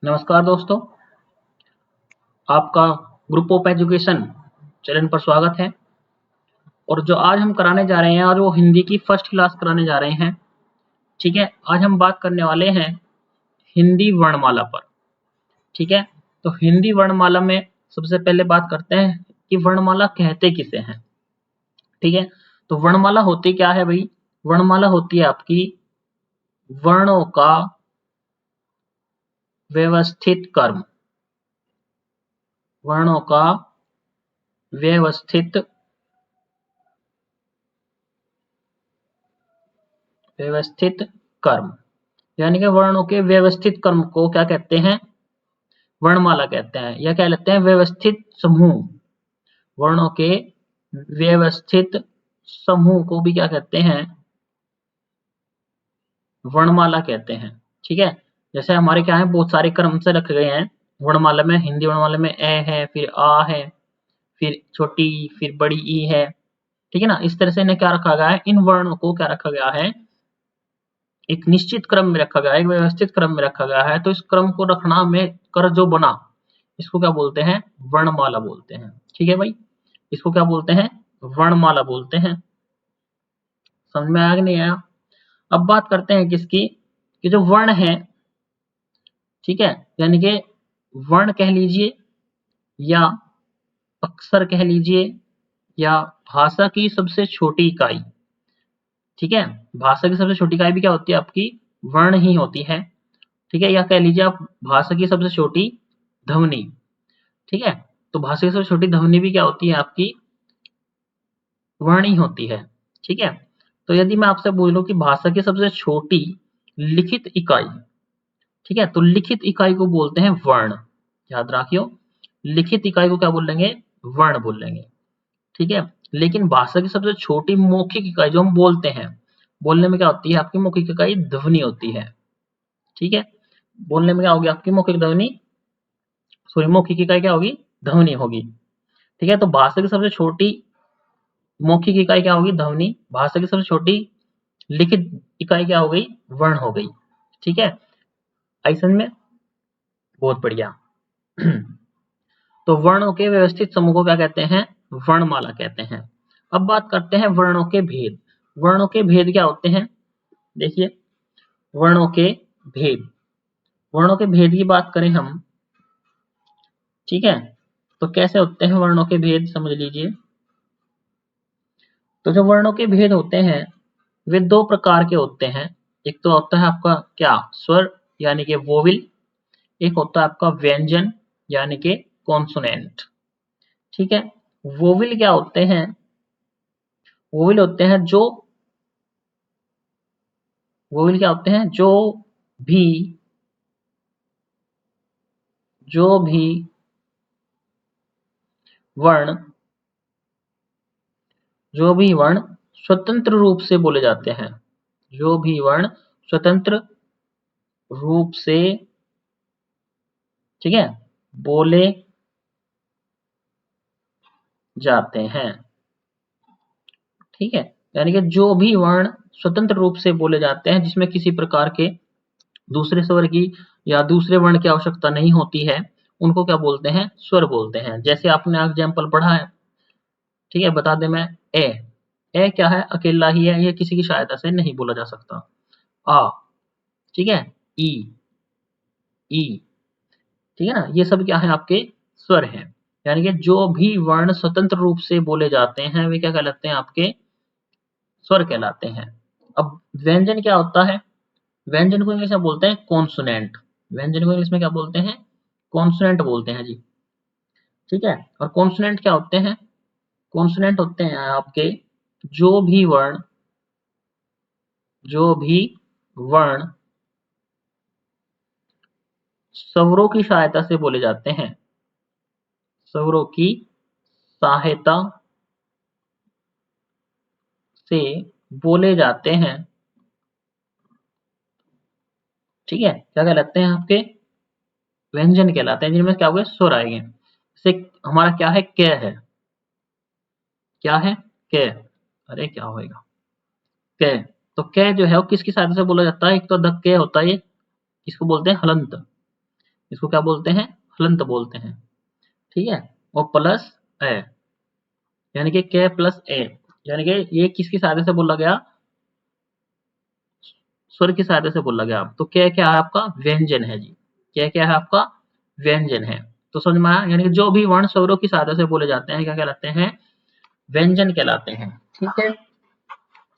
नमस्कार दोस्तों, आपका ग्रुप ऑफ एजुकेशन चैनल पर स्वागत है। और जो आज हम कराने जा रहे हैं, आज वो हिंदी की फर्स्ट क्लास कराने जा रहे हैं। ठीक है, आज हम बात करने वाले हैं हिंदी वर्णमाला पर। ठीक है, तो हिंदी वर्णमाला में सबसे पहले बात करते हैं कि वर्णमाला कहते किसे हैं। ठीक है, तो वर्णमाला होती क्या है भाई? वर्णमाला होती है आपकी वर्णों का व्यवस्थित क्रम। वर्णों का व्यवस्थित क्रम, यानी कि वर्णों के व्यवस्थित क्रम को क्या कहते हैं? वर्णमाला कहते हैं, या क्या लेते हैं? व्यवस्थित समूह। वर्णों के व्यवस्थित समूह को भी क्या कहते हैं? वर्णमाला कहते हैं। ठीक है, जैसे हमारे क्या है, बहुत सारे क्रम से रखे गए हैं वर्णमाला में। हिंदी वर्णमाला में ए है, फिर आ है, फिर छोटी, फिर बड़ी ई है। ठीक है ना, इस तरह से इन्हें क्या रखा गया है? इन वर्णों को क्या रखा गया है? एक निश्चित क्रम में रखा गया है, एक व्यवस्थित क्रम में रखा गया है। तो इस क्रम को रखना में कर जो बना, इसको क्या बोलते हैं? वर्णमाला बोलते हैं। ठीक है भाई, इसको क्या बोलते हैं? वर्णमाला बोलते हैं। समझ में आया कि नहीं आया? अब बात करते हैं किसकी, कि जो वर्ण है, ठीक है, यानी कि वर्ण कह लीजिए या अक्षर कह लीजिए या भाषा की सबसे छोटी इकाई। ठीक है, भाषा की सबसे छोटी इकाई भी क्या होती है? आपकी वर्ण ही होती है। ठीक है, या कह लीजिए आप भाषा की सबसे छोटी ध्वनि। ठीक है, तो भाषा की सबसे छोटी ध्वनि भी क्या होती है? आपकी वर्ण ही होती है। ठीक है, तो यदि मैं आपसे बोलूं कि भाषा की सबसे छोटी लिखित इकाई, ठीक है, तो लिखित इकाई को बोलते हैं वर्ण। याद रखियो, लिखित इकाई को क्या बोलेंगे? वर्ण बोलेंगे। ठीक है, लेकिन भाषा की सबसे छोटी मौखिक इकाई जो हम बोलते हैं, बोलने में क्या होती है? आपकी मौखिक इकाई ध्वनि होती है। ठीक है, बोलने में क्या होगी आपकी? मौखिक ध्वनि, सॉरी, मौखिक इकाई क्या होगी? ध्वनि होगी। ठीक है, तो भाषा की सबसे छोटी मौखिक इकाई क्या होगी? ध्वनि। भाषा की सबसे छोटी लिखित इकाई क्या हो गई? वर्ण हो गई। ठीक है, आई समझ में? बहुत बढ़िया। तो वर्णों के व्यवस्थित समूह को क्या कहते हैं? वर्णमाला कहते हैं। अब बात करते हैं वर्णों के भेद। वर्णों के भेद क्या होते हैं? देखिए, वर्णों के भेद, वर्णों के भेद की बात करें हम, ठीक है, तो कैसे होते हैं वर्णों के भेद? समझ लीजिए। तो जो वर्णों के भेद होते हैं वे दो प्रकार के होते हैं। एक तो होता है आपका क्या? स्वर, यानी कि वोविल। एक होता है आपका व्यंजन, यानी कि कॉन्सोनेंट। ठीक है, वोविल क्या होते हैं? वोविल होते हैं जो, वोविल क्या होते हैं? भी जो भी वर्ण, जो भी वर्ण स्वतंत्र रूप से बोले जाते हैं, जो भी वर्ण स्वतंत्र रूप से, ठीक है, बोले जाते हैं। ठीक है, यानी कि जो भी वर्ण स्वतंत्र रूप से बोले जाते हैं, जिसमें किसी प्रकार के दूसरे स्वर की या दूसरे वर्ण की आवश्यकता नहीं होती है, उनको क्या बोलते हैं? स्वर बोलते हैं। जैसे आपने एग्जाम्पल पढ़ा है, ठीक है, बता दें मैं, ए, ए क्या है? अकेला ही है, ये किसी की सहायता से नहीं बोला जा सकता। आ, ठीक है, ई, ई, ठीक है ना, ये सब क्या है? आपके स्वर हैं। यानी कि जो भी वर्ण स्वतंत्र रूप से बोले जाते हैं वे क्या कहलाते हैं? आपके स्वर कहलाते हैं। अब व्यंजन क्या होता है? व्यंजन को इंग्लिश में बोलते हैं कॉन्सोनेंट। व्यंजन को इंग्लिश में क्या बोलते हैं? कॉन्सोनेंट बोलते हैं जी। ठीक है, और कॉन्सोनेंट क्या होते हैं? कॉन्सोनेंट होते हैं आपके जो भी वर्ण, जो भी वर्ण स्वरों की सहायता से बोले जाते हैं, स्वरों की सहायता से बोले जाते हैं। ठीक है, क्या कहलाते हैं? आपके व्यंजन कहलाते हैं, जिनमें क्या होगा? स्वर आएंगे। जैसे हमारा क्या है? क है। क्या है? क। अरे क्या होएगा? क। तो क जो है वो किसकी सहायता से बोला जाता है? एक तो ध क होता है, ये इसको बोलते हैं हलंत। इसको क्या बोलते हैं, हलंत बोलते हैं, ठीक है। और प्लस ए, यानी कि के प्लस ए, यानी कि ये किसकी सहायता से बोला गया, स्वर की सहायता से बोला गया। तो क्या क्या है आपका, व्यंजन है जी, क्या क्या है आपका, व्यंजन है। तो समझ में आया, यानी कि जो भी वर्ण स्वरों की सहायता से बोले जाते हैं क्या कहलाते हैं, व्यंजन कहलाते हैं, ठीक है।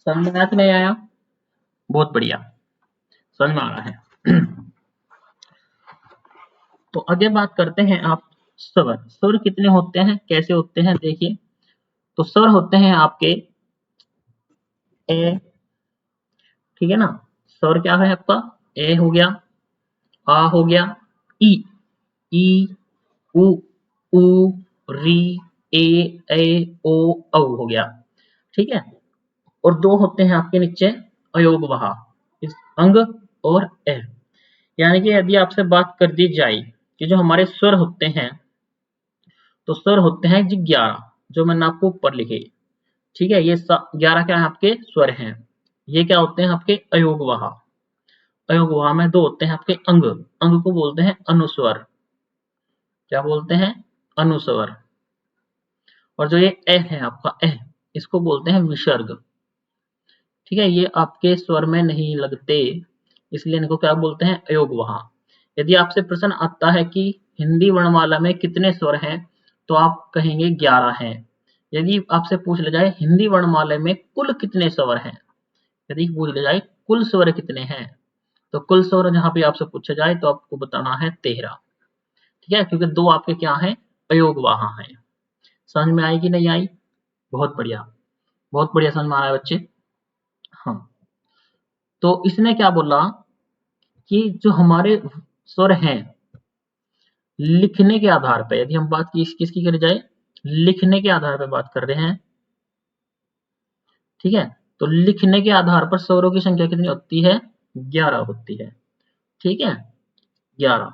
समझ में आया कि नहीं आया, बहुत बढ़िया, समझ में आ रहा है। तो आगे बात करते हैं आप स्वर, स्वर कितने होते हैं, कैसे होते हैं, देखिए। तो स्वर होते हैं आपके ए, ठीक है ना, स्वर क्या है आपका, ए हो गया, आ हो गया, ई, ई, उ, ऊ, री, ए, ओ, औ हो गया, ठीक है। और दो होते हैं आपके नीचे अयोगवाह, इस अंग और ए, यानी कि यदि आपसे बात कर दी जाए कि जो हमारे स्वर होते हैं, तो स्वर होते हैं जी 11, जो मैंने आपको ऊपर लिखे, ठीक है। ये 11 क्या है आपके स्वर हैं। ये क्या होते हैं आपके अयोगवाह, अयोगवाह में दो होते हैं आपके अंग, अंग को बोलते हैं अनुस्वर, क्या बोलते हैं, अनुस्वर। और जो ये ए है आपका ए, इसको बोलते हैं विसर्ग, ठीक है। ये आपके स्वर में नहीं लगते, इसलिए इनको क्या बोलते हैं, अयोगवाह। यदि आपसे प्रश्न आता है कि हिंदी वर्णमाला में कितने स्वर हैं, तो आप कहेंगे 11 हैं। यदि आपसे पूछ लिया जाए हिंदी वर्णमाला में कुल कितने स्वर हैं, यदि पूछ लिया जाए कुल स्वर कितने हैं, तो कुल स्वर जहां पे आपसे पूछा जाए तो आपको बताना है 13, ठीक है, क्योंकि दो आपके क्या हैं, अयोगवाह हैं। समझ में आई कि नहीं आई, बहुत बढ़िया, बहुत बढ़िया समझ में आ रहा है बच्चे। हाँ, तो इसने क्या बोला कि जो हमारे स्वर हैं, लिखने के आधार पर, यदि हम बात किसकी करी जाए, लिखने के आधार पर बात कर रहे हैं, ठीक है। तो लिखने के आधार पर स्वरों की संख्या कितनी होती है, 11 होती है, ठीक है, 11।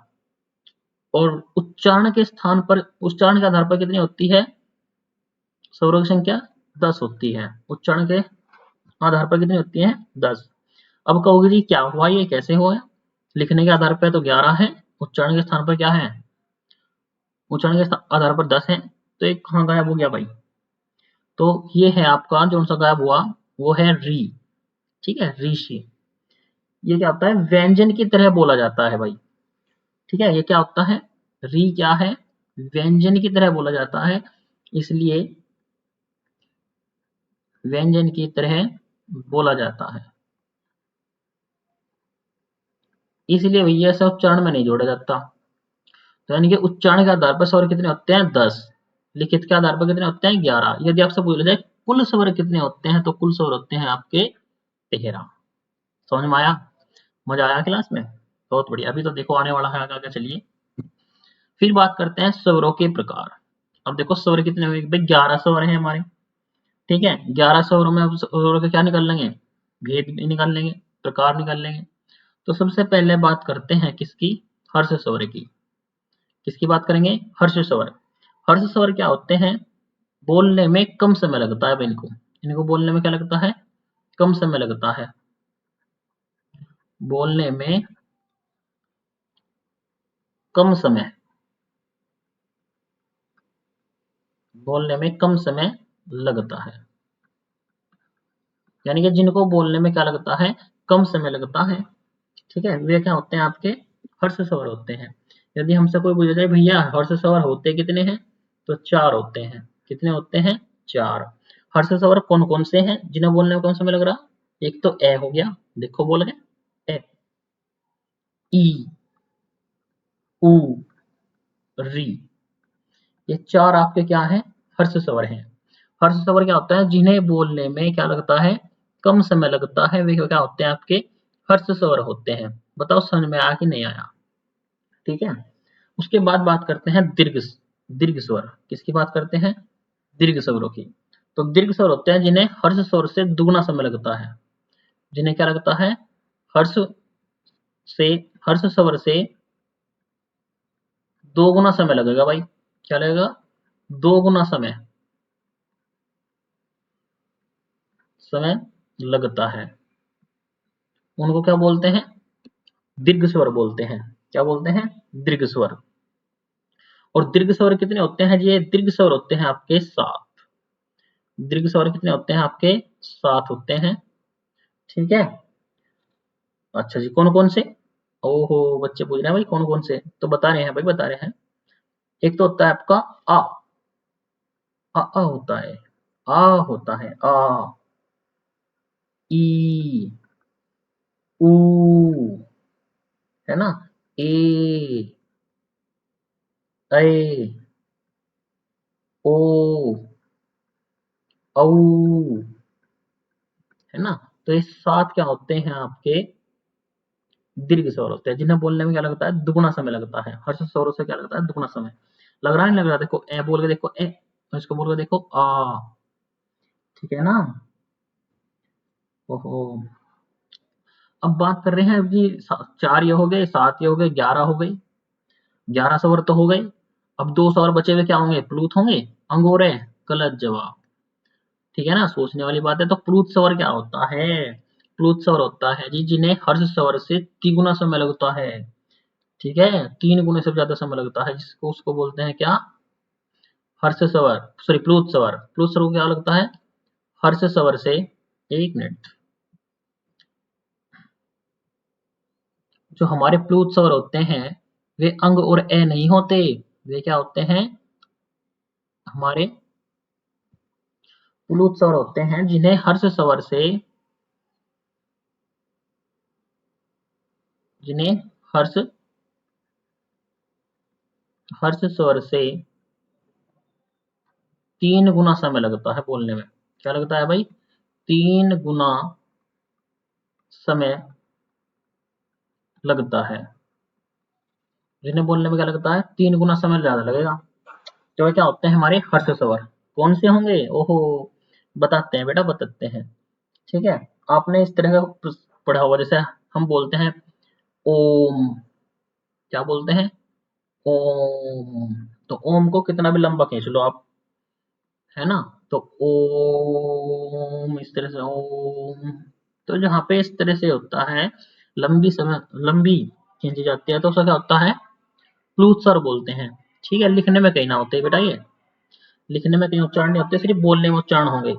और उच्चारण के स्थान पर, उच्चारण के आधार पर कितनी होती है, स्वरों की संख्या 10 होती है, उच्चारण के आधार पर कितनी होती है, 10। अब कहोगे जी क्या हुआ, ये कैसे हुआ, लिखने के आधार पर तो 11 है, उच्चारण के स्थान पर क्या है, उच्चारण के आधार पर 10 है, तो एक कहाँ गायब हो गया भाई। तो ये है आपका जो सा गायब हुआ, वो है री, ठीक है, ऋषि। ये क्या होता है, व्यंजन की तरह बोला जाता है भाई, ठीक है। ये क्या होता है, री क्या है, व्यंजन की तरह बोला जाता है, इसलिए व्यंजन की तरह बोला जाता है, इसलिए भैया ऐसा उच्चारण में नहीं जोड़ा जाता। तो यानी कि उच्चारण के आधार पर स्वर कितने होते हैं, 10, लिखित के आधार पर कितने होते हैं, 11। यदि आपसे पूछा जाए कुल स्वर कितने होते हैं, तो कुल स्वर होते हैं आपके 13। समझ में आया, मजा आया क्लास में, बहुत बढ़िया। अभी तो देखो आने वाला है आगे आगे, चलिए फिर बात करते हैं स्वरों के प्रकार। अब देखो स्वर कितने हुए भाई, 11 स्वर हैं हमारे, ठीक है। 11 स्वरों में अब स्वरों के क्या निकाल लेंगे, भेद भी निकाल लेंगे, प्रकार निकाल लेंगे। तो सबसे पहले बात करते हैं किसकी, हर्ष स्वर की। किसकी बात करेंगे, हर्ष स्वर। हर्ष स्वर क्या होते हैं, बोलने में कम समय लगता है इनको, इनको बोलने में क्या लगता है, कम समय लगता है, बोलने में कम समय, बोलने में कम समय लगता है, यानी कि जिनको बोलने में क्या लगता है, कम समय लगता है, ठीक है। वे क्या होते हैं आपके, हर्ष स्वर होते हैं। यदि हमसे कोई पूछे जाए भैया हर्ष स्वर होते कितने हैं, तो 4 होते हैं, कितने होते हैं, 4। हर्ष स्वर कौन कौन से हैं जिन्हें बोलने में कौन समय लग रहा, एक तो ए हो गया, देखो बोल गए ए, ई, उ, री, ये 4 आपके क्या हैं, हर्ष स्वर हैं। हर्ष स्वर क्या होता है, जिन्हें बोलने में क्या लगता है, कम समय लगता है, वे क्या होते हैं आपके, हर्ष स्वर होते हैं। बताओ समझ में आया कि नहीं आया, ठीक है। उसके बाद बात करते हैं दीर्घ, दीर्घ स्वर। किसकी बात करते हैं, दीर्घ स्वरों की। तो दीर्घ स्वर होते हैं जिन्हें हर्ष स्वर से दुगना समय लगता है, जिन्हें क्या लगता है, हर्ष से, हर्ष स्वर से 2 गुना समय लगेगा भाई, क्या लगेगा, 2 गुना समय, समय लगता है, उनको क्या बोलते हैं, दीर्घ स्वर बोलते हैं, क्या बोलते हैं, दीर्घ स्वर। और दीर्घ स्वर कितने होते हैं, ये दीर्घ स्वर होते हैं आपके 7। दीर्घ स्वर कितने होते हैं आपके, 7 होते हैं। ठीक है, अच्छा जी, कौन कौन से, ओहो बच्चे पूछ रहे हैं भाई कौन कौन से, तो बता रहे हैं भाई, बता रहे हैं। एक तो होता है आपका आ, आ होता है, आ होता है, आ, ई, ऊ, है ना, ए, ऐ, ओ, औ, है ना। तो ये 7 क्या होते हैं आपके, दीर्घ स्वर होते हैं, जिन्हें बोलने में क्या लगता है, दुगुना समय लगता है। हर्ष स्वरों से क्या लगता है, दुगुना समय। लग रहा है, नहीं लग रहा, देखो ए बोल के देखो, ए, और इसको बोल के देखो आ। ठीक है ना। ओहो, अब बात कर रहे हैं जी, 4 ये हो गए, 7 ये हो गए, 11 हो गई, 11 स्वर तो हो गए। अब 2 स्वर बचे हुए क्या होंगे, प्लूत होंगे, अंग हो रहे, गलत जवाब। ठीक है ना, सोचने वाली बात है। तो प्लूत स्वर क्या होता है, प्लूत स्वर होता है जी जिन्हें हर्ष स्वर से तिगुना समय लगता है। ठीक है, 3 गुने से ज्यादा समय लगता है, जिसको उसको बोलते हैं क्या, हर्ष स्वर, सॉरी प्लूत स्वर। प्लूत स्वर को क्या लगता है, हर्ष स्वर से, 1 मिनट, जो हमारे प्लूत स्वर होते हैं वे अंग और ए नहीं होते, वे क्या होते हैं, हमारे प्लूत स्वर होते हैं जिन्हें हर्ष स्वर से, जिन्हें हर्ष, हर्ष स्वर से 3 गुना समय लगता है बोलने में। क्या लगता है भाई, 3 गुना समय लगता है, जिन्हें बोलने में क्या लगता है, 3 गुना समय ज्यादा लगेगा। तो क्या होते हैं हमारे हर्ष स्वर, कौन से होंगे, ओहो, बताते हैं बेटा, बताते हैं। ठीक है, आपने इस तरह का पढ़ा होगा, जैसे हम बोलते हैं ओम, क्या बोलते हैं, ओम। तो ओम को कितना भी लंबा खींच लो आप, है ना, तो ओम, इस तरह से ओम। तो जहाँ पे इस तरह से होता है, लंबी समय, लंबी खींची जाती है, तो उसका क्या होता है, प्लूत स्वर बोलते हैं। ठीक है, लिखने में कहीं ना होते बेटा, ये लिखने में कहीं उच्चारण नहीं होते, सिर्फ बोलने में उच्चारण होंगे,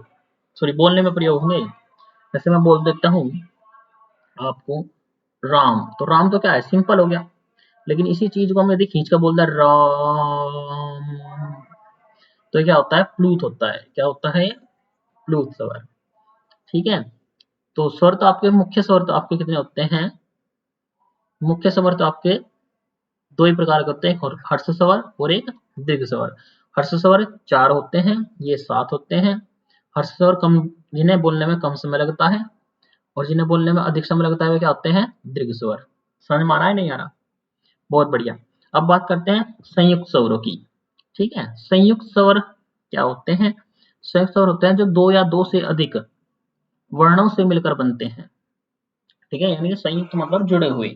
सॉरी बोलने में प्रयोग होंगे। जैसे मैं बोल देता हूँ आपको राम, तो राम तो क्या है, सिंपल हो गया। लेकिन इसी चीज को हम यदि खींच कर बोलते हैं राम, तो क्या होता है, प्लूत होता है, क्या होता है, प्लूत स्वर। ठीक है, तो स्वर तो आपके, मुख्य स्वर तो आपके कितने होते हैं, मुख्य स्वर तो आपके 2 ही प्रकार के होते हैं, एक हर्ष स्वर और एक दीर्घ स्वर। हर्ष स्वर 4 होते हैं, ये 7 होते हैं। हर्ष स्वर कम, जिन्हें बोलने में कम समय लगता है, और जिन्हें बोलने में अधिक समय लगता है वे क्या होते हैं, दीर्घ स्वर। समझ में आ रहा है, नहीं आ रहा, बहुत बढ़िया। अब बात करते हैं संयुक्त स्वरों की। ठीक है, संयुक्त स्वर क्या होते हैं, संयुक्त स्वर होते हैं जो 2 या 2 से अधिक वर्णों से मिलकर बनते हैं। ठीक है, यानी कि संयुक्त मतलब जुड़े हुए,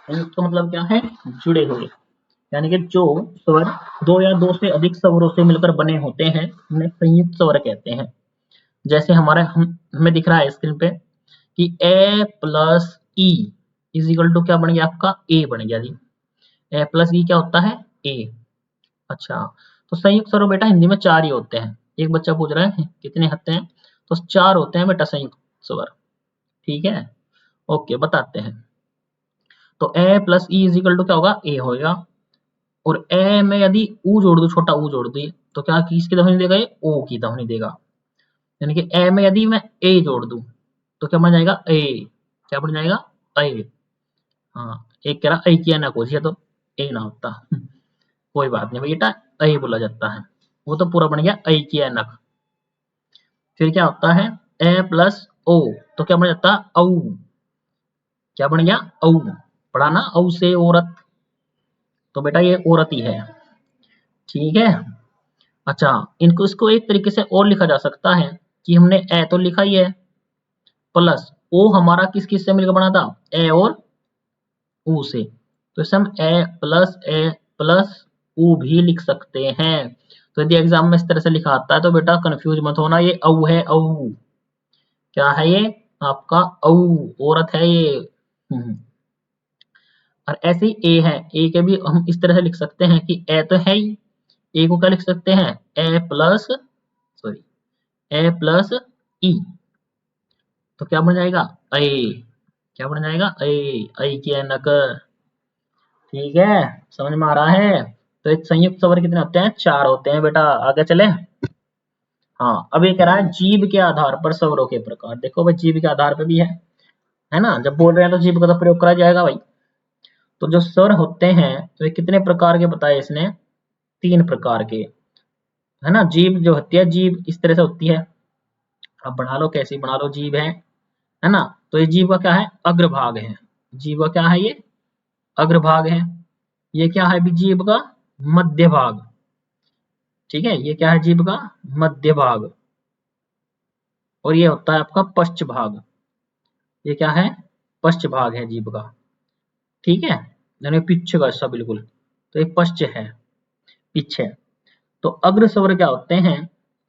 संयुक्त का मतलब क्या है, जुड़े हुए, यानी कि जो स्वर 2 या 2 से अधिक स्वरों से मिलकर बने होते हैं उन्हें संयुक्त स्वर कहते हैं। जैसे हमारे हमें दिख रहा है स्क्रीन पे कि A plus E is equal to क्या बन गया आपका, ए बन गया जी। ए प्लस ई क्या होता है, ए। अच्छा, तो संयुक्त स्वर बेटा हिंदी में 4 ही होते हैं। एक बच्चा पूछ रहा है कितने होते हैं, तो 4 होते हैं बेटा संयुक्त स्वर। ठीक है, ओके, बताते हैं। तो A plus E is equal to क्या होगा, ए होगा। और ए में यदि ऊ जोड़ दो, छोटा ऊ जोड़ दी, तो क्या किसकी ध्वनि देगा, ये ओ की ध्वनि देगा। यानी कि ए में यदि मैं ए जोड़ दूं, तो क्या बन जाएगा, ए, क्या बन जाएगा, ए। हाँ, एक कह रहा ए किया ना कोशिश, तो ए ना होता। कोई बात नहीं बेटा, ए बोला जाता है, वो तो पूरा बन गया ए किया नक। फिर क्या होता है, ए प्लस ओ, तो क्या बन जाता है, औ। क्या बन गया, औ। पढ़ा ना, औ से औरत, तो बेटा ये औरत ही है। ठीक है, अच्छा, इनको, इसको एक तरीके से और लिखा जा सकता है कि हमने ए तो लिखा ही है, प्लस ओ हमारा किस किस से मिलकर बना था, ए और ऊ से। तो इसे हम ए प्लस ऊ भी लिख सकते हैं। तो यदि एग्जाम में इस तरह से लिखा आता है तो बेटा कंफ्यूज मत होना, ये औ है, औ। क्या है ये आपका, औ, औरत है ये। हम्म। और ऐसे ही ए है, ए के भी हम इस तरह से लिख सकते हैं कि ए तो है ही, ए को क्या लिख सकते हैं, ए प्लस सॉरी ए प्लस ई, तो क्या बन जाएगा ए, क्या बन जाएगा ए की एनक। ठीक है, समझ में आ रहा है। तो एक संयुक्त स्वर कितने होते हैं, 4 होते हैं बेटा। आगे चले। हाँ, अब ये कह रहा है जीव के आधार पर स्वरों के प्रकार। देखो भाई, जीव के आधार पर भी है ना, जब बोल रहे हैं तो जीव का तो प्रयोग करा जाएगा भाई। तो जो स्वर होते हैं तो ये कितने प्रकार के बताए इसने, 3 प्रकार के, है ना। जीव जो होती है, जीव इस तरह से होती है, अब बना लो कैसी बना लो, जीव है ना। तो ये जीव का क्या है, अग्रभाग है। जीव का क्या है, ये अग्रभाग है। ये क्या है भी, जीव का मध्य भाग। ठीक है, ये क्या है, जीव का मध्य भाग। और ये होता है आपका पश्च भाग। ये क्या है, पश्च भाग है जीव का। ठीक है, यानी पीछे का हिस्सा बिल्कुल। तो ये पश्च है, पीछे। तो अग्र स्वर क्या होते हैं,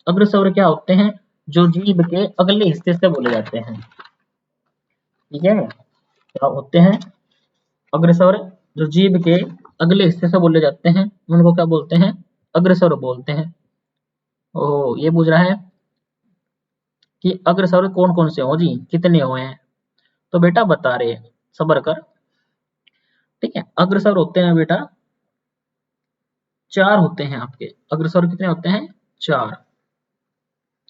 अग्र स्वर क्या होते हैं, जो जीभ के अगले हिस्से से बोले जाते हैं। ठीक है, क्या होते हैं अग्र स्वर, जो जीभ के अगले हिस्से से बोले जाते हैं, उनको क्या बोलते हैं, अग्र स्वर बोलते हैं। ओ, ये पूछ रहा है कि अग्र स्वर कौन कौन से हो जी, कितने हुए हैं। तो बेटा बता रहे, सबर कर। ठीक है, अग्र स्वर होते हैं बेटा 4 होते हैं आपके। अग्र स्वर कितने होते हैं, 4।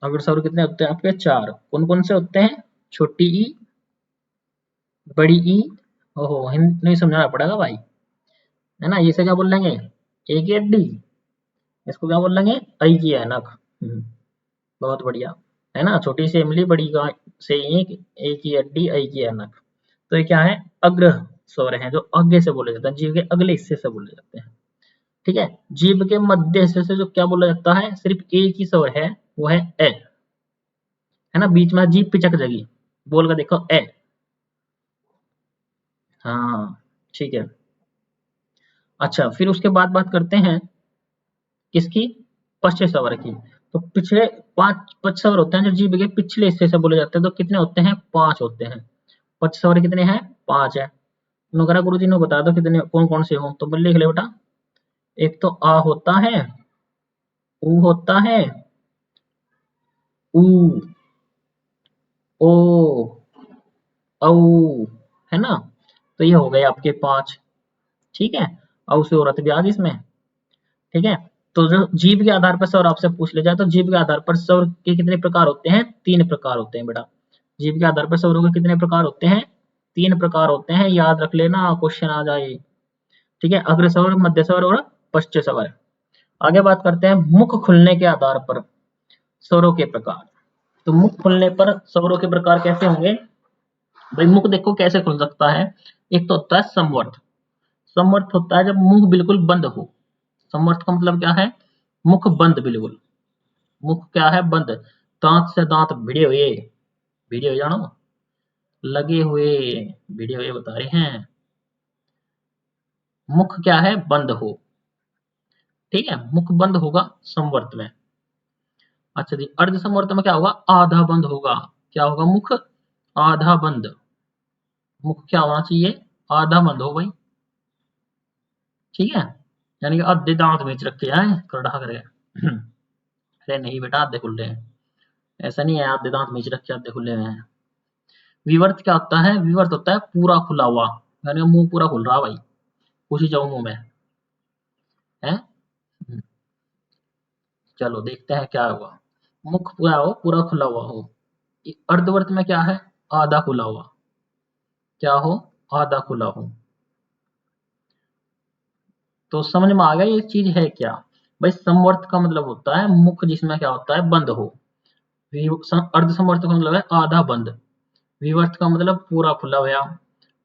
अग्र स्वर कितने होते हैं आपके, 4। कौन कौन से होते हैं, छोटी ई, बड़ी ई, ओहो हिंदी नहीं समझाना पड़ेगा भाई, है ना। इसे क्या बोल लेंगे, ए की अड्डी, इसको क्या बोल लेंगे, आई की ऐनक। बहुत बढ़िया, है ना। छोटी सी इमली, बड़ी का से ईंट, ए की अड्डी, आई की ऐनक। तो ये क्या है, अग्र स्वर हैं, जो आगे से बोले जाते हैं, जीव के अगले हिस्से से बोले जाते हैं। ठीक है, जीव के मध्य हिस्से से जो क्या बोला जाता है, सिर्फ एक ही स्वर है, वो है ए, है ना। बीच में जीभ पिचक जाएगी, बोल कर देखो ए। हाँ, ठीक है। अच्छा, फिर उसके बाद बात करते हैं किसकी, पश्च स्वर की। तो पिछले 5 पश्च स्वर होते हैं जो जीभ के पिछले हिस्से से बोले जाते हैं। तो कितने होते हैं, 5 होते हैं। पश्च स्वर कितने हैं, 5 है। उन्होंने गुरु जी ने बता दो कितने, कौन कौन से हो, तो बोल लिख ले बेटा। एक तो आ होता है, ऊ होता है, ऊ, ओ, औ, है ना। तो ये हो गए आपके 5। ठीक है, औ से औरत भी आ गई इसमें। ठीक है, तो जो जीभ के आधार पर स्वर आपसे पूछ ले जाए, तो जीभ के आधार पर स्वर के कितने प्रकार होते हैं, 3 प्रकार होते हैं बेटा। जीभ के आधार पर स्वरों के कितने प्रकार होते हैं, 3 प्रकार होते हैं, याद रख लेना, क्वेश्चन आ जाए। ठीक है, अग्र स्वर, मध्य स्वर और पश्च स्वर। आगे बात करते हैं मुख खुलने के आधार पर स्वरों के प्रकार। तो मुख खुलने पर स्वरों के प्रकार कैसे होंगे भाई, मुख देखो कैसे खुल सकता है। एक तो होता है संवर्त। संवर्त होता है जब मुंह बिल्कुल बंद हो। संवर्त का मतलब क्या है, मुख बंद बिल्कुल, मुख क्या है, बंद, दांत से दांत भिड़े हुए, भिड़े हुए जानो, लगे हुए, भिड़े हुए बता रहे हैं। मुख क्या है, बंद हो। ठीक है, मुख बंद होगा संवर्त में। अच्छा जी, अर्ध संवर्त में क्या होगा, आधा बंद होगा। क्या होगा, मुख आधा बंद। मुख क्या होना चाहिए, आधा बंद हो भाई। ठीक है, यानी कि आधे दांत बीच रखे हैं करड़ा करके। अरे नहीं बेटा, आधे खुल रहे हैं, ऐसा नहीं है आधे दांत बीच रखे आधे खुले हुए हैं। विवर्त क्या होता है, विवर्त होता है पूरा खुला हुआ, यानी मुंह पूरा खुल रहा भाई, कुछ ही जाओ मुंह में है। चलो देखते हैं क्या होगा। मुख क्या हो, पूरा खुला हुआ हो। अर्धवर्त में क्या है, आधा खुला हुआ। क्या हो, आधा खुला हो। तो समझ में आ गया ये चीज है क्या भाई। समवर्त का मतलब होता है मुख जिसमें क्या होता है, बंद हो। अर्ध समवर्त का मतलब है आधा बंद। विवर्त का मतलब पूरा खुला हुआ।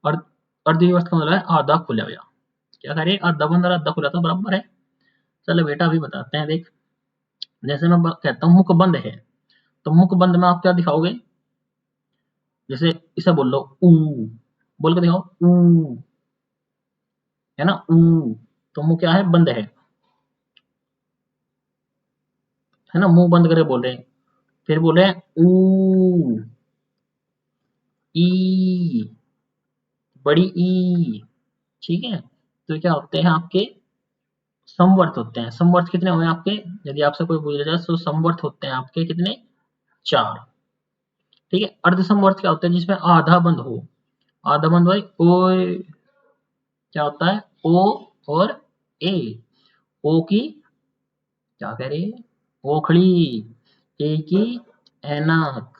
और अर्धविवर्त का मतलब है आधा खुला हुआ। क्या करें, आधा बंद और आधा खुला तो बराबर है। चलो बेटा अभी बताते हैं, देख। जैसे मैं कहता हूँ मुख बंद है, तो मुख बंद में आप क्या दिखाओगे, जैसे इसे बोल लो ऊ, बोल के दिखाओ ऊ, है ना ऊ। तो मुंह क्या है, बंद है ना, मुंह बंद करके बोल रहे हैं। फिर बोल रहे हैं ऊ, ई, बड़ी ई। ठीक है। तो क्या होते हैं आपके समवर्त होते हैं। समवर्त कितने हुए आपके, यदि आपसे कोई पूछ जाए तो समवर्त होते हैं आपके कितने, 4। ठीक है। अर्ध समवर्त क्या होता है, जिसमें आधा बंद हो। आधा बंद भाई ओ, क्या होता है, ओ और ए। ओ की क्या कह रही है, ओखड़ी, ए की ऐनक।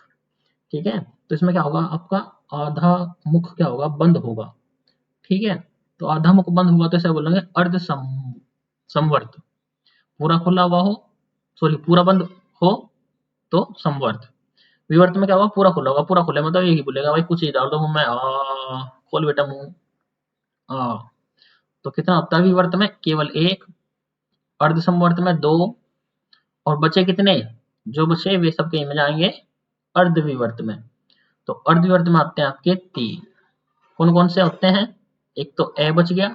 ठीक है। तो इसमें क्या होगा आपका, आधा मुख क्या होगा, बंद होगा। ठीक है। तो आधा मुख बंद होगा तो इसे बोलेंगे अर्ध समवर्त। पूरा खुला हुआ हो, सॉरी पूरा बंद हो तो समवर्त। विवर्त में क्या होगा, पूरा खुला होगा। पूरा खुला मतलब यही बोलेगा भाई कुछ ही डाल दो मुंह में, खोल बेटा मुंह। आ तो कितना होता है विवर्त में, केवल एक। अर्ध समवर्त में 2। और बचे कितने, जो बचे वे सब कहीं में जाएंगे अर्ध विवर्त में। तो अर्ध विवर्त में आते हैं आपके 3। कौन कौन से होते हैं, एक तो ए बच गया,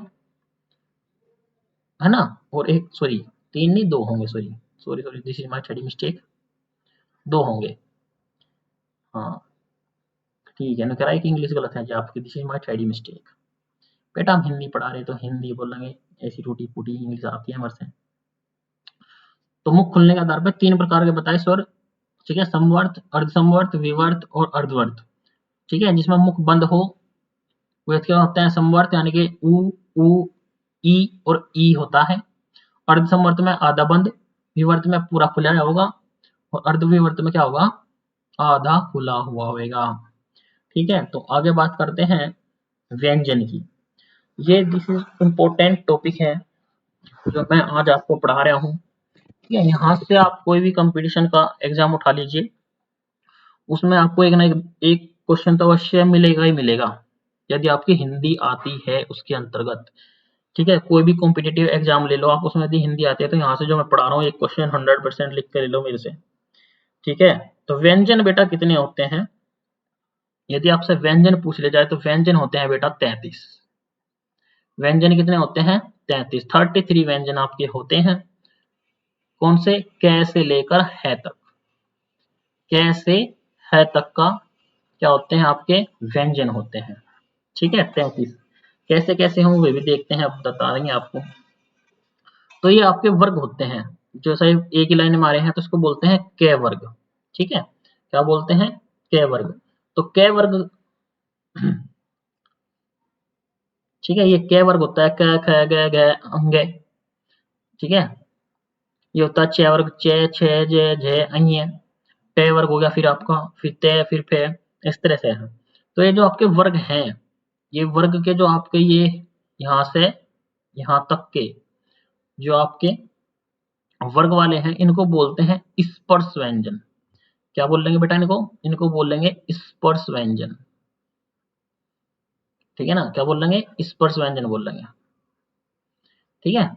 है ना, और एक, सॉरी 3 नहीं 2 होंगे, sorry sorry sorry, this is my study mistake, 2 होंगे। हाँ ठीक है ना, कह रहा है कि इंग्लिश गलत है जी आपकी, this is my study mistake. बेटा हम हिंदी पढ़ा रहे तो हिंदी बोलेंगे, ऐसी टूटी फूटी इंग्लिश आती है हमारे से। तो मुख खुलने के आधार पर 3 प्रकार के बताए स्वर। ठीक है, समवर्त, अर्धसमवर्त, विवर्त और अर्धवर्त। ठीक है, जिसमें मुख बंद हो वे क्या होते हैं, समवर्त, यानी कि उ, ई और ई होता है। अर्धसमवर्त में आधा बंद, विवर्त में पूरा खुला होगा, और अर्धविवर्त में क्या होगा, आधा खुला हुआ होगा। ठीक है। तो आगे बात करते हैं व्यंजन की। ये दिस इज इम्पोर्टेंट टॉपिक है जो मैं आज आपको पढ़ा रहा हूँ। ठीक है, यहाँ से आप कोई भी कंपटीशन का एग्जाम उठा लीजिए, उसमें आपको एक ना एक क्वेश्चन तो अवश्य मिलेगा ही मिलेगा, यदि आपकी हिंदी आती है उसके अंतर्गत। ठीक है, कोई भी कॉम्पिटिटिव एग्जाम ले लो आप, उसमें यदि हिंदी आती है तो यहाँ से जो मैं पढ़ा रहा हूँ एक क्वेश्चन 100% लिख के ले लो मेरे से। ठीक है। तो व्यंजन बेटा कितने होते हैं, यदि आपसे व्यंजन पूछ ले जाए तो व्यंजन होते हैं बेटा 33। व्यंजन कितने होते हैं, 33, 33 व्यंजन आपके होते हैं। कौन से, क से लेकर है तक, क से है तक का क्या होते हैं आपके व्यंजन होते हैं। ठीक है, 33। कैसे कैसे हों वे भी देखते हैं, अब बता देंगे आपको। तो ये आपके वर्ग होते हैं, जो सही एक ही लाइन में आ रहे हैं तो इसको बोलते हैं क वर्ग। ठीक है, क्या बोलते हैं, क वर्ग। तो क वर्ग, ठीक है, ये क वर्ग होता है, क ख ग घ अंगे। ठीक है, ये होता है च वर्ग, च छ ज झ अ। ट वर्ग हो गया फिर आपका, फिर त, फिर फे, इस तरह से है। तो ये जो आपके वर्ग हैं, ये वर्ग के जो आपके ये यहाँ से यहाँ तक के जो आपके वर्ग वाले हैं, इनको बोलते हैं स्पर्श व्यंजन। क्या बोल लेंगे बेटा इनको, इनको बोल लेंगे स्पर्श व्यंजन। ठीक है ना, क्या बोल लेंगे, स्पर्श व्यंजन बोल लेंगे। ठीक है।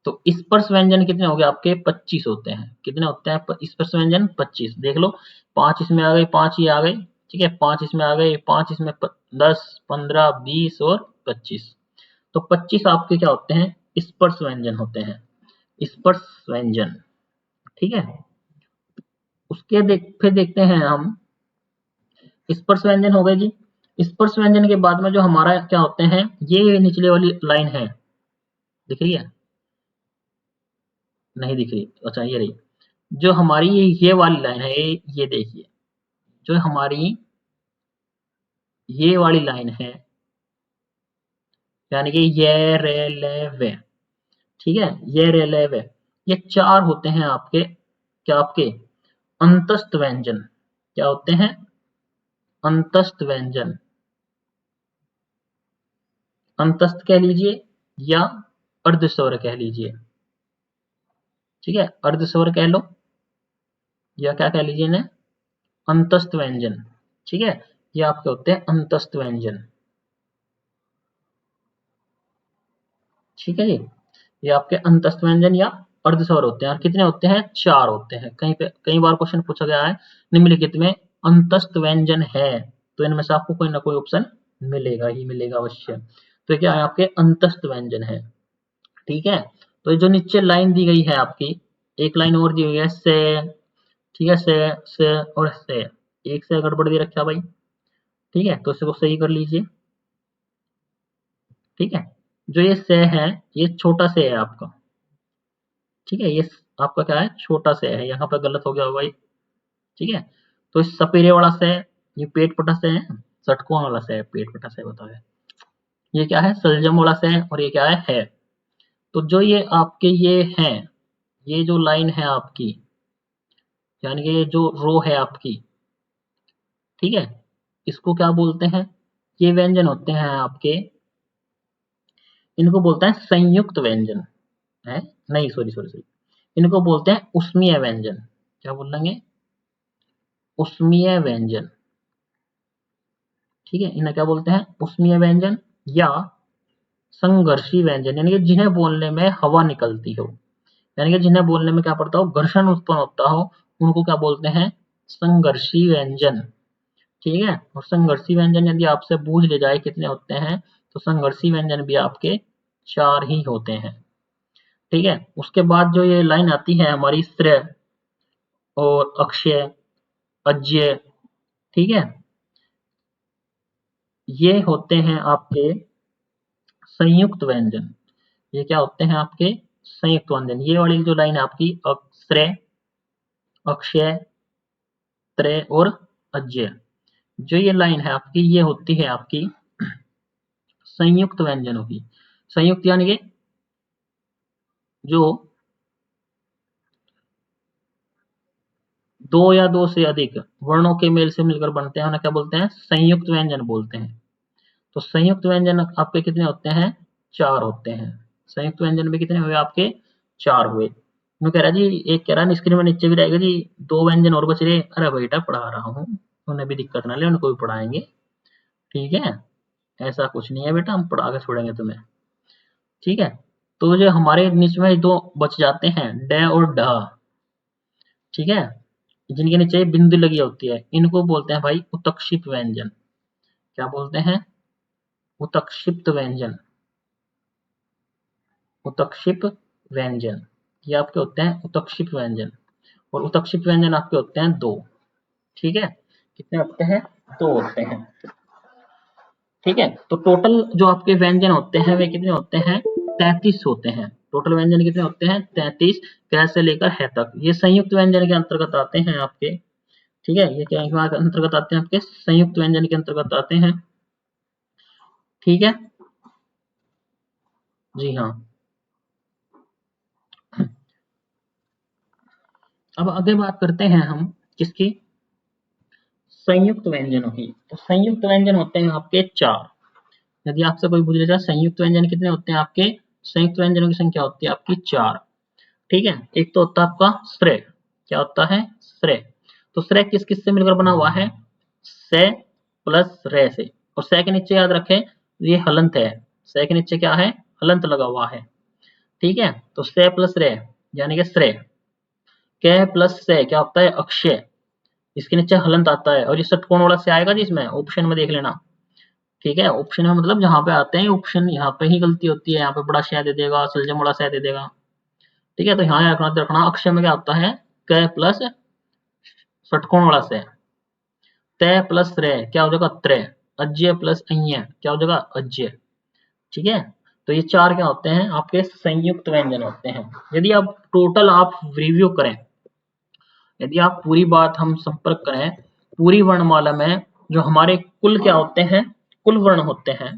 तो स्पर्श व्यंजन कितने हो गए आपके, 25 होते हैं। कितने होते हैं स्पर्श व्यंजन, 25। देख लो, 5 इसमें आ गए, 5 ये आ गए। ठीक है, 5 इसमें आ गए, 5 इसमें 10, 15, 20 और 25। तो 25 आपके क्या होते हैं, स्पर्श व्यंजन होते हैं, स्पर्श व्यंजन। ठीक है। उसके फिर देखते हैं हम, स्पर्श व्यंजन हो गए जी। स्पर्श व्यंजन के बाद में जो हमारा क्या होते हैं, ये निचले वाली लाइन है, दिख रही है, नहीं दिख रही, अच्छा ये रही। जो हमारी ये वाली लाइन है, ये देखिए, जो हमारी ये वाली लाइन है, यानी कि ये रे ले वे। ठीक है, ये रे ले वे, ये 4 होते हैं आपके, क्या आपके अंतस्थ व्यंजन। क्या होते हैं, अंतस्थ व्यंजन। अंतस्थ कह लीजिए या अर्धस्वर कह लीजिए। ठीक है, अर्धस्वर कह लो या क्या कह लीजिए इन्हें, अंतस्थ व्यंजन। ठीक है, ये आपके होते हैं अंतस्थ व्यंजन। ठीक है जी, ये आपके अंतस्थ व्यंजन या अर्धस्वर होते हैं। और कितने होते हैं, 4 होते हैं। कहीं पे कई बार क्वेश्चन पूछा गया है, निम्नलिखित में अंतस्थ व्यंजन है, तो इनमें से आपको कोई ना कोई ऑप्शन मिलेगा ही मिलेगा अवश्य। तो क्या है, आपके अंतस्थ व्यंजन है। ठीक है। तो ये जो नीचे लाइन दी गई है आपकी, एक लाइन और दी हुई है से। ठीक है, से और से, एक से गड़बड़ दे रखा भाई। ठीक है, तो इसको सही कर लीजिए। ठीक है। जो ये से है ये छोटा से है आपका, ठीक है, ये आपका क्या है, छोटा से है, यहाँ पे गलत हो गया होगा ये, ठीक है। तो इस सपेरे वाला से, ये पेट पटा से है, षटकोण वाला से है, पेट पटा से बताओ ये क्या है, सलजम वाला से है, और ये क्या है। तो जो ये आपके ये हैं, ये जो लाइन है आपकी, यानी कि ये जो रो है आपकी, ठीक है, इसको क्या बोलते हैं, ये व्यंजन होते हैं आपके, इनको बोलते हैं संयुक्त व्यंजन है, नहीं सॉरी सॉरी सॉरी, इनको बोलते हैं उष्मीय व्यंजन। क्या बोलेंगे, उष्मीय व्यंजन, ठीक है, इन्हें क्या बोलते हैं, उष्मीय व्यंजन या संघर्षी व्यंजन, यानी कि जिन्हें बोलने में हवा निकलती हो, यानी कि जिन्हें बोलने में क्या पड़ता हो, घर्षण उत्पन्न होता हो, उनको क्या बोलते हैं, संघर्षी व्यंजन, ठीक है। और संघर्षी व्यंजन यदि आपसे पूछ ले जाए कितने होते हैं, तो संघर्षी व्यंजन भी आपके 4 ही होते हैं, ठीक है। उसके बाद जो ये लाइन आती है हमारी श्रेय और अक्षय, अज्य, ठीक है, ये होते हैं आपके संयुक्त व्यंजन। ये क्या होते हैं आपके संयुक्त व्यंजन। ये वाली जो लाइन है आपकी श्रेय, अक्षय, त्रय और अज्य, जो ये लाइन है आपकी, ये होती है आपकी संयुक्त व्यंजनों की। संयुक्त यानी कि जो दो या दो से अधिक वर्णों के मेल से मिलकर बनते हैं उन्हें क्या बोलते हैं, संयुक्त व्यंजन बोलते हैं। तो संयुक्त व्यंजन आपके कितने होते हैं, 4 होते हैं। संयुक्त व्यंजन भी कितने हुए आपके, 4 हुए। मैं कह रहा जी, एक कह रहा स्क्रीन में नीचे भी रहेगा जी, 2 व्यंजन और बच रहे। अरे बेटा पढ़ा रहा हूँ, उन्हें भी दिक्कत ना ले, उनको भी पढ़ाएंगे, ठीक है, ऐसा कुछ नहीं है बेटा, हम पढ़ा के छोड़ेंगे तुम्हें, ठीक है। तो जो हमारे नीच में 2 बच जाते हैं, ड और ढ, ठीक है, जिनके नीचे बिंदु लगी होती है, इनको बोलते हैं भाई उत्क्षिप्त व्यंजन। क्या बोलते हैं, उत्क्षिप्त व्यंजन, उत्क्षिप्त व्यंजन, ये आपके होते हैं उत्क्षिप्त व्यंजन। और उत्क्षिप्त व्यंजन आपके होते हैं 2, ठीक है, कितने होते हैं, 2 होते हैं, ठीक है। तो टोटल जो आपके व्यंजन होते हैं वे कितने होते हैं, 33 होते हैं। टोटल व्यंजन कितने होते हैं, 33, क से लेकर है तक। ये संयुक्त व्यंजन के अंतर्गत आते हैं आपके, ठीक है, ये क्या के अंतर्गत आते हैं आपके, संयुक्त व्यंजन के अंतर्गत आते हैं, ठीक है, जी हाँ। अब आगे बात करते हैं हम किसकी, संयुक्त व्यंजनों की। तो संयुक्त व्यंजन होते हैं आपके 4। यदि आपसे कोई पूछ लेगा संयुक्त व्यंजन कितने होते हैं आपके, संयुक्त व्यंजनों की संख्या होती है आपकी 4, ठीक है। एक तो होता है आपका श्रेय, क्या होता है, श्रेय। तो श्रेय किस किस से मिलकर बना हुआ है, से प्लस रे से, और से के नीचे याद रखें ये हलंत है, से के नीचे क्या है, हलंत लगा हुआ है, ठीक है। तो से प्लस रे यानी कि श्रेय, क प्लस से क्या होता है, अक्षय, इसके नीचे हलंत आता है, और ये षटकोण वाला से आएगा जिसमें ऑप्शन में देख लेना, ठीक है। ऑप्शन में मतलब जहां पे आते हैं ऑप्शन, यहाँ पे ही गलती होती है, यहाँ पे बड़ा शय दे देगा, सलजम बड़ा शय दे देगा, ठीक है। तो यहाँ रखना अक्षय में क्या होता है, क प्लस षटकोण वाला से, तय प्लस रे क्या हो जाएगा, त्रय, अज्य प्लस अज्ञ क्या हो जाएगा, अज्य, ठीक है। तो ये 4 क्या होते हैं आपके संयुक्त व्यंजन होते हैं। यदि आप टोटल आप रिव्यू करें, यदि आप पूरी बात हम संपर्क करें, पूरी वर्णमाला में जो हमारे कुल क्या होते हैं, कुल वर्ण होते हैं,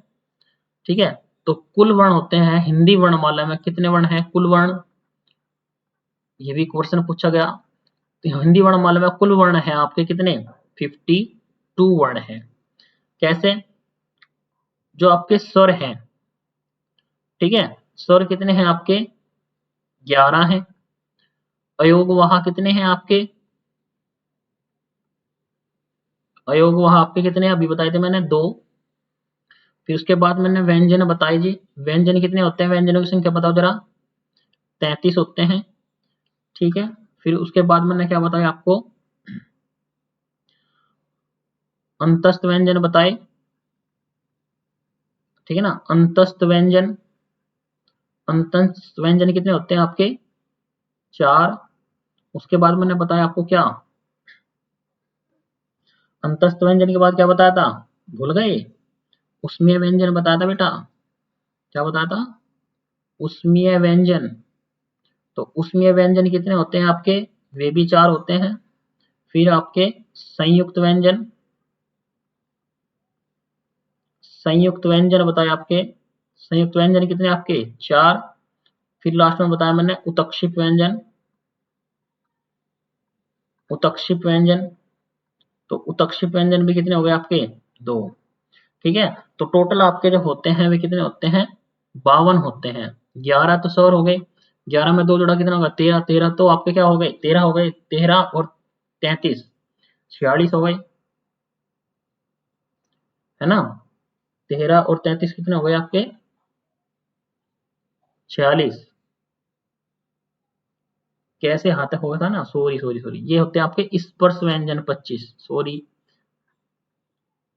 ठीक है। तो कुल वर्ण होते हैं हिंदी वर्णमाला में कितने वर्ण हैं, कुल वर्ण, ये भी क्वेश्चन पूछा गया। तो हिंदी वर्णमाला में कुल वर्ण है आपके कितने, 52 वर्ण है। कैसे, जो आपके स्वर हैं, ठीक है, स्वर कितने हैं आपके, 11 हैं। अयोग वहां कितने हैं आपके, अयोग वहां आपके कितने अभी बताए थे मैंने, 2। फिर उसके बाद मैंने व्यंजन बताई जी, व्यंजन कितने होते हैं, व्यंजनों की संख्या बताओ जरा, 33 होते हैं, ठीक है। फिर उसके बाद मैंने क्या बताया आपको, अंतस्थ व्यंजन बताए, ठीक है ना, अंतस्थ व्यंजन, अंतस्थ व्यंजन कितने होते हैं आपके, 4। उसके बाद मैंने बताया आपको क्या, अंतस्थ व्यंजन के बाद क्या बताया था, भूल गए, उसमें व्यंजन बताया था बेटा, क्या बताया था? उष्मीय व्यंजन। तो उष्मीय व्यंजन कितने होते हैं आपके? वे भी 4 होते हैं। फिर आपके संयुक्त व्यंजन, संयुक्त व्यंजन बताए आपके, संयुक्त व्यंजन कितने आपके? 4। फिर लास्ट में बताया मैंने उत्क्षेप व्यंजन, उत्क्षेप व्यंजन। तो उत्क्षेप व्यंजन भी कितने हो गए आपके? 2। ठीक है, तो टोटल आपके जो होते हैं वे कितने होते हैं? 52 होते हैं। 11 तो सौर हो गए, 11 में 2 जोड़ा कितना होगा? 13। 13 तो आपके क्या हो गए? 13 हो गए। 13 और 33 46 हो गए, है ना? 13 और 33 कितने हो गए आपके? 46। कैसे हाथ होगा था ना, सॉरी सॉरी सॉरी, ये होते हैं आपके स्पर्श व्यंजन 25। सॉरी,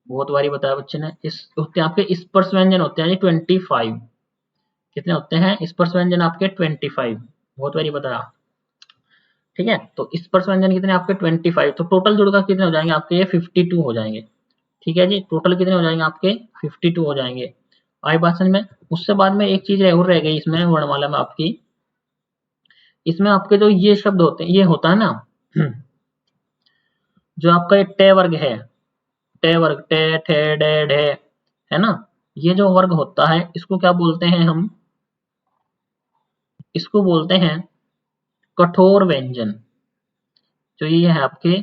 बहुत बारी बताया बच्चे ने। इस होते हैं आपके स्पर्श व्यंजन होते हैं 25। कितने होते हैं स्पर्श व्यंजन आपके? 25। बहुत बारी बताया। ठीक है, तो स्पर्श व्यंजन कितने आपके? 25। तो टोटल जुड़कर कितने हो जाएंगे आपके? ये 52 हो जाएंगे। ठीक है जी, टोटल कितने हो जाएंगे आपके? 52 हो जाएंगे। आई बात समझ में? उससे बाद में एक चीज और रह गई इसमें वर्णमाला में आपकी, इसमें आपके जो ये शब्द होते हैं, ये होता है ना जो आपका ये टे वर्ग है, टे वर्ग, टे ठे डे ढे, है ना? ये जो वर्ग होता है इसको क्या बोलते हैं हम? इसको बोलते हैं कठोर व्यंजन। जो ये है आपके,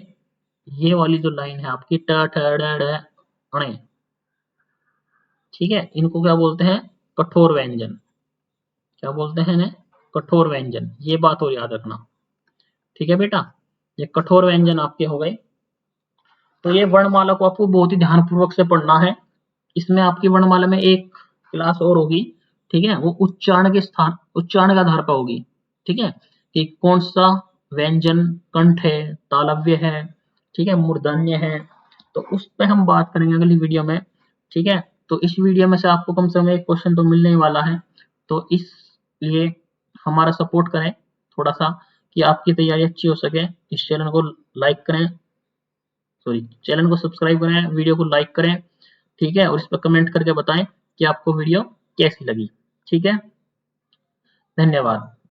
ये वाली जो लाइन है आपकी ट ठ ड ढ णे, ठीक है, इनको क्या बोलते हैं? कठोर व्यंजन। क्या बोलते हैं इन्हें? कठोर व्यंजन। ये बात और याद रखना। ठीक है बेटा, ये कठोर व्यंजन आपके हो गए। तो ये वर्णमाला को आपको बहुत ही ध्यानपूर्वक से पढ़ना है। इसमें आपकी वर्णमाला में एक क्लास और होगी, ठीक है, वो उच्चारण के स्थान, उच्चारण के आधार पर होगी। ठीक है, कि कौन सा व्यंजन कंठ है, तालव्य है, ठीक है, मूर्धन्य है। तो उस पर हम बात करेंगे अगली वीडियो में। ठीक है, तो इस वीडियो में से आपको कम से कम एक क्वेश्चन तो मिलने ही वाला है। तो इसलिए हमारा सपोर्ट करें थोड़ा सा, कि आपकी तैयारी अच्छी हो सके। इस चैनल को लाइक करें, सॉरी, चैनल को सब्सक्राइब करें, वीडियो को लाइक करें, ठीक है, और इस पर कमेंट करके बताएं कि आपको वीडियो कैसी लगी। ठीक है, धन्यवाद।